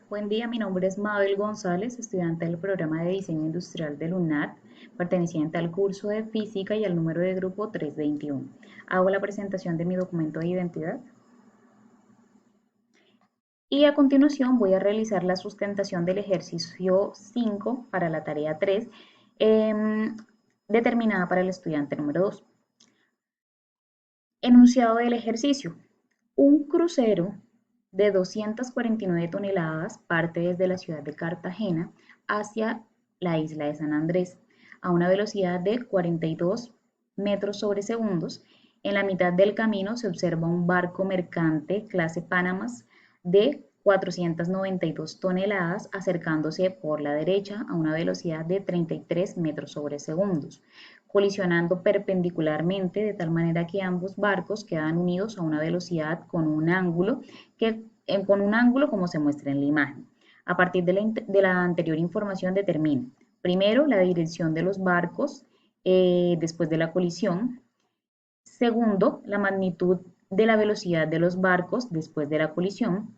Buen día, mi nombre es Mabel González, estudiante del programa de diseño industrial del UNAD, perteneciente al curso de física y al número de grupo 321. Hago la presentación de mi documento de identidad y a continuación voy a realizar la sustentación del ejercicio 5 para la tarea 3, determinada para el estudiante número 2. Enunciado del ejercicio. Un crucero de 249 toneladas parte desde la ciudad de Cartagena hacia la isla de San Andrés a una velocidad de 42 metros sobre segundos. En la mitad del camino se observa un barco mercante clase Panamas de 492 toneladas acercándose por la derecha a una velocidad de 33 metros sobre segundos, colisionando perpendicularmente de tal manera que ambos barcos quedan unidos a una velocidad con un ángulo como se muestra en la imagen. A partir de la anterior información determina, primero, la dirección de los barcos después de la colisión. Segundo, la magnitud de la velocidad de los barcos después de la colisión.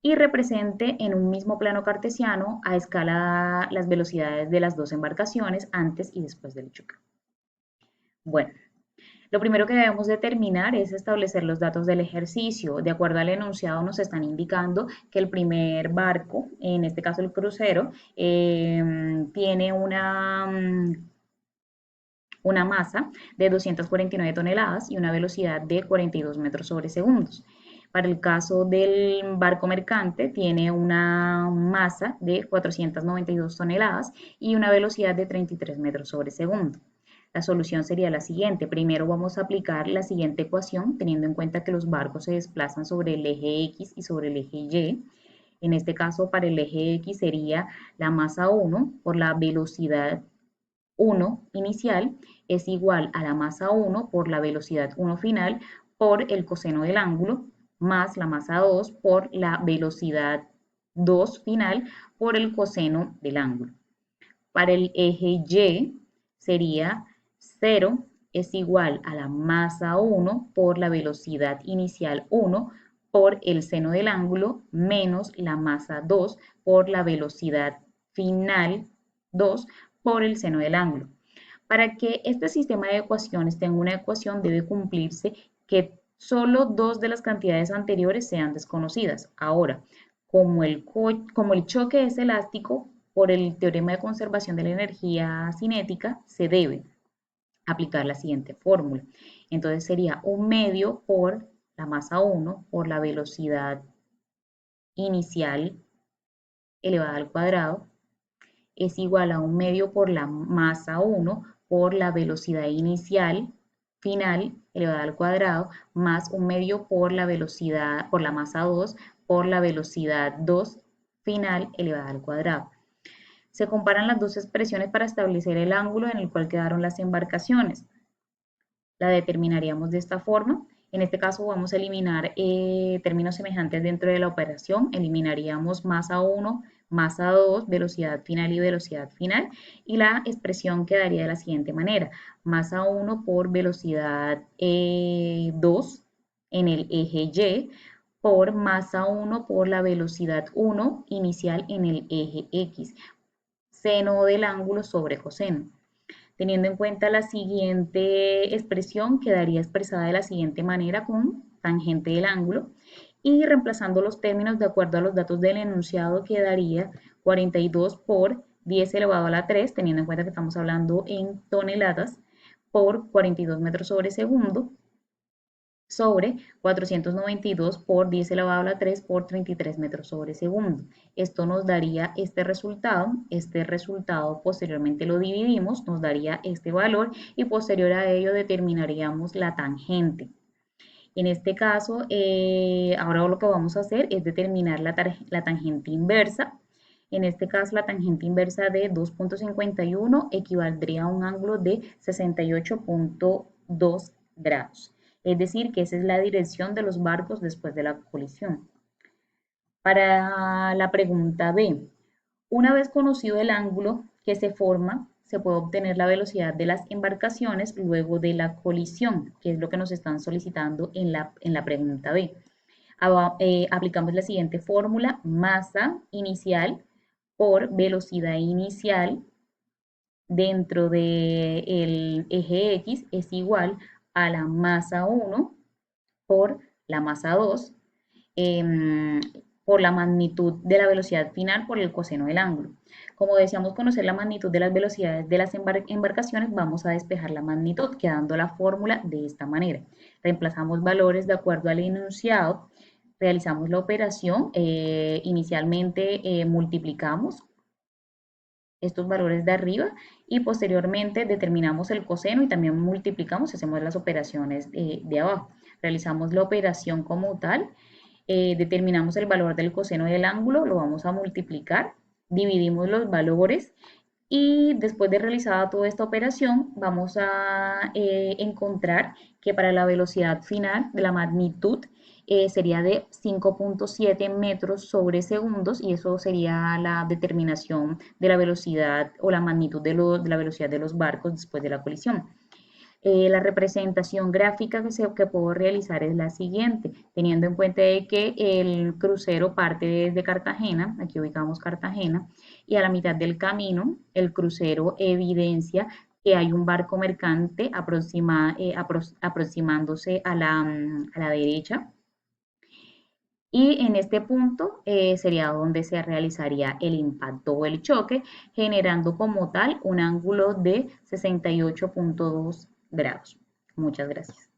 Y represente en un mismo plano cartesiano a escala las velocidades de las dos embarcaciones antes y después del choque. Bueno, lo primero que debemos determinar es establecer los datos del ejercicio. De acuerdo al enunciado nos están indicando que el primer barco, en este caso el crucero, tiene una masa de 249 toneladas y una velocidad de 42 metros sobre segundos. Para el caso del barco mercante, tiene una masa de 492 toneladas y una velocidad de 33 metros sobre segundo. La solución sería la siguiente. Primero vamos a aplicar la siguiente ecuación, teniendo en cuenta que los barcos se desplazan sobre el eje X y sobre el eje Y. En este caso, para el eje X sería la masa 1 por la velocidad 1 inicial es igual a la masa 1 por la velocidad 1 final por el coseno del ángulo más la masa 2 por la velocidad 2 final por el coseno del ángulo. Para el eje Y sería 0 es igual a la masa 1 por la velocidad inicial 1 por el seno del ángulo menos la masa 2 por la velocidad final 2 por el seno del ángulo. Para que este sistema de ecuaciones tenga una ecuación debe cumplirse que solo dos de las cantidades anteriores sean desconocidas. Ahora, como el choque es elástico, por el teorema de conservación de la energía cinética, se debe aplicar la siguiente fórmula. Entonces sería un medio por la masa 1 por la velocidad inicial elevada al cuadrado es igual a un medio por la masa 1 por la velocidad inicial final elevada al cuadrado más un medio por la velocidad por la masa 2 por la velocidad 2 final elevada al cuadrado. Se comparan las dos expresiones para establecer el ángulo en el cual quedaron las embarcaciones. La determinaríamos de esta forma. En este caso vamos a eliminar términos semejantes dentro de la operación. Eliminaríamos masa 1, masa 2, velocidad final y velocidad final. Y la expresión quedaría de la siguiente manera. Masa 1 por velocidad 2 en el eje Y por masa 1 por la velocidad 1 inicial en el eje X. Seno del ángulo sobre coseno. Teniendo en cuenta la siguiente expresión, quedaría expresada de la siguiente manera con tangente del ángulo y reemplazando los términos de acuerdo a los datos del enunciado quedaría 42 por 10 elevado a la 3, teniendo en cuenta que estamos hablando en toneladas, por 42 metros sobre segundo, sobre 492 por 10 elevado a la 3 por 33 metros sobre segundo. Esto nos daría este resultado posteriormente lo dividimos, nos daría este valor y posterior a ello determinaríamos la tangente. En este caso, ahora lo que vamos a hacer es determinar la tangente inversa. En este caso, la tangente inversa de 2.51 equivaldría a un ángulo de 68.2 grados. Es decir, que esa es la dirección de los barcos después de la colisión. Para la pregunta B, una vez conocido el ángulo que se forma, se puede obtener la velocidad de las embarcaciones luego de la colisión, que es lo que nos están solicitando en la pregunta B. Aplicamos la siguiente fórmula: masa inicial por velocidad inicial dentro del eje X es igual a la masa 1 por la masa 2 por la magnitud de la velocidad final por el coseno del ángulo. Como deseamos conocer la magnitud de las velocidades de las embarcaciones, vamos a despejar la magnitud, quedando la fórmula de esta manera. Reemplazamos valores de acuerdo al enunciado, realizamos la operación, inicialmente multiplicamos estos valores de arriba y posteriormente determinamos el coseno y también multiplicamos, hacemos las operaciones de abajo. Realizamos la operación como tal, determinamos el valor del coseno del ángulo, lo vamos a multiplicar, dividimos los valores y después de realizada toda esta operación vamos a encontrar que para la velocidad final de la magnitud sería de 5.7 metros sobre segundos y eso sería la determinación de la velocidad o la magnitud de la velocidad de los barcos después de la colisión. La representación gráfica que puedo realizar es la siguiente, teniendo en cuenta de que el crucero parte desde Cartagena, aquí ubicamos Cartagena, y a la mitad del camino el crucero evidencia que hay un barco mercante aproximándose a la derecha. Y en este punto sería donde se realizaría el impacto o el choque, generando como tal un ángulo de 68.2 grados. Muchas gracias.